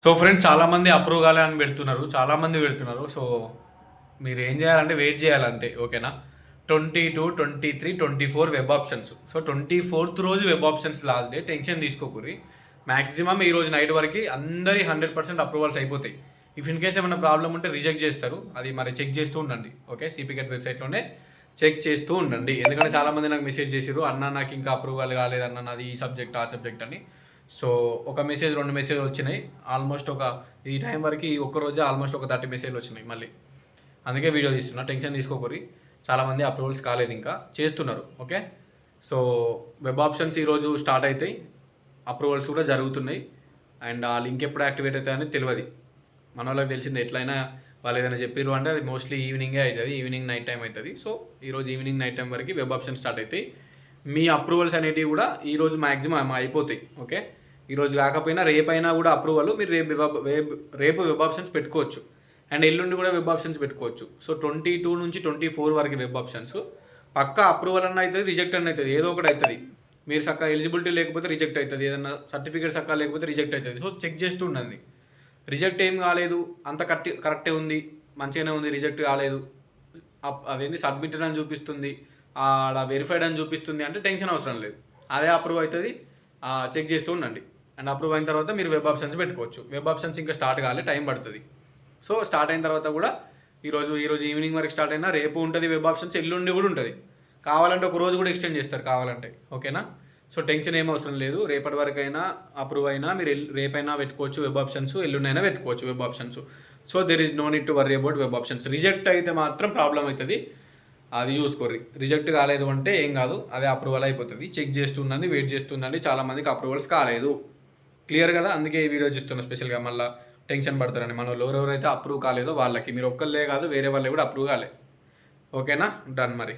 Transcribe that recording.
So friends చాలామంది approve కాలే అని పెడుతున్నారు. సో మీరు ఏం చేయాలంటే వెయిట్ చేయాలంతే, ఓకేనా. 22, 23, 24 వెబ్ ఆప్షన్స్. సో 24th రోజు web options last day. Tension తీసుకోకూరి. మ్యాక్సిమం ఈ రోజు నైట్ వరకు అందరి 100% అప్రూవల్స్ అయిపోతాయి. ఇఫ్ ఇన్ కేస్ ఏమైనా ప్రాబ్లం ఉంటే రిజెక్ట్ చేస్తారు. అది మరి చెక్ చేస్తూ ఉండండి, ఓకే. సిపికెట్ వెబ్సైట్లోనే చెక్ చేస్తూ ఉండండి. ఎందుకంటే చాలామంది నాకు మెసేజ్ చేసారు, అన్న నాకు ఇంకా అప్రూవల్ కాలేదు అన్న, నాది ఈ సబ్జెక్ట్ ఆ సబ్జెక్ట్ అని. సో ఒక మెసేజ్ 2 మెసేజ్ వచ్చినాయి. ఆల్మోస్ట్ ఈ టైం వరకు ఒక్కరోజే ఆల్మోస్ట్ 30 మెసేజ్లు వచ్చినాయి మళ్ళీ. అందుకే వీడియో తీస్తున్నా, టెన్షన్ తీసుకోకూరి. చాలామంది అప్రూవల్స్ కాలేదు, ఇంకా చేస్తున్నారు, ఓకే. సో వెబ్ ఆప్షన్స్ ఈరోజు స్టార్ట్ అవుతాయి, అప్రూవల్స్ కూడా జరుగుతున్నాయి. అండ్ ఆ లింక్ ఎప్పుడు యాక్టివేట్ అవుతాయని తెలియదు. మన వాళ్ళకి తెలిసింది, ఎట్లయినా వాళ్ళు ఏదైనా చెప్పారు అంటే అది మోస్ట్లీ ఈవినింగే అవుతుంది, ఈవినింగ్ నైట్ టైం అవుతుంది. సో ఈరోజు ఈవినింగ్ నైట్ టైం వరకు వెబ్ ఆప్షన్ స్టార్ట్ అవుతాయి. మీ అప్రూవల్స్ అనేటివి కూడా ఈరోజు మ్యాక్సిమం అయిపోతాయి, ఓకే. ఈరోజు కాకపోయినా రేపైనా కూడా అప్రూవల్ మీరు రేపు వెబ్ ఆప్షన్స్ పెట్టుకోవచ్చు. అండ్ ఎల్లుండి కూడా వెబ్ ఆప్షన్స్ పెట్టుకోవచ్చు. సో 22 నుంచి 24 వరకు వెబ్ ఆప్షన్స్ పక్కా అప్రూవల్ అన్న అవుతుంది, రిజెక్ట్ అన్న అవుతుంది, ఏదో ఒకటి అవుతుంది. మీరు సక్క ఎలిజిబిలిటీ లేకపోతే రిజెక్ట్ అవుతుంది, ఏదన్నా సర్టిఫికేట్ సక్క లేకపోతే రిజెక్ట్ అవుతుంది. సో చెక్ చేస్తూ ఉండండి. రిజెక్ట్ ఏం కాలేదు, అంత కరెక్టే ఉంది, మంచిగానే ఉంది, రిజెక్ట్ కాలేదు, అదేంటి సబ్మిటెడ్ అని చూపిస్తుంది, ఆడ వెరిఫైడ్ అని చూపిస్తుంది అంటే టెన్షన్ అవసరం లేదు. అదే అప్రూవ్ అవుతుంది, చెక్ చేస్తూ ఉండండి. అండ్ అప్రూవ్ అయిన తర్వాత మీరు వెబ్ ఆప్షన్స్ పెట్టుకోవచ్చు. వెబ్ ఆప్షన్స్ ఇంకా స్టార్ట్ కాలే, టైం పడుతుంది. సో స్టార్ట్ అయిన తర్వాత కూడా ఈరోజు ఈవినింగ్ వరకు స్టార్ట్ అయినా రేపు ఉంటుంది వెబ్ ఆప్షన్స్, ఎల్లుండి కూడా ఉంటుంది. కావాలంటే ఒక రోజు కూడా ఎక్స్టెండ్ చేస్తారు కావాలంటే, ఓకేనా. సో టెన్షన్ ఏం అవసరం లేదు. రేపటి వరకు అయినా అప్రూవ్ అయినా మీరు రేపైనా పెట్టుకోవచ్చు వెబ్ ఆప్షన్స్, ఎల్లుండైనా పెట్టుకోవచ్చు web options. So there is no need to worry about web options. Reject అయితే మాత్రం ప్రాబ్లం అవుతుంది, అది చూసుకోర్రి. రిజెక్ట్ కాలేదు అంటే ఏం కాదు, అదే అప్రూవల్ అయిపోతుంది. చెక్ చేస్తుందండి, వెయిట్ చేస్తుందండి. చాలామందికి అప్రూవల్స్ కాలేదు, క్లియర్ కదా. అందుకే ఈ వీడియో చేస్తున్నా స్పెషల్గా. మళ్ళీ టెన్షన్ పడతారండి మన వాళ్ళు, ఎవరెవరైతే అప్రూవ్ కాలేదో వాళ్ళకి. మీరు ఒక్కళ్ళే కాదు, వేరే వాళ్ళే కూడా అప్రూవ్ కాలే, ఓకేనా. డన్ మరి.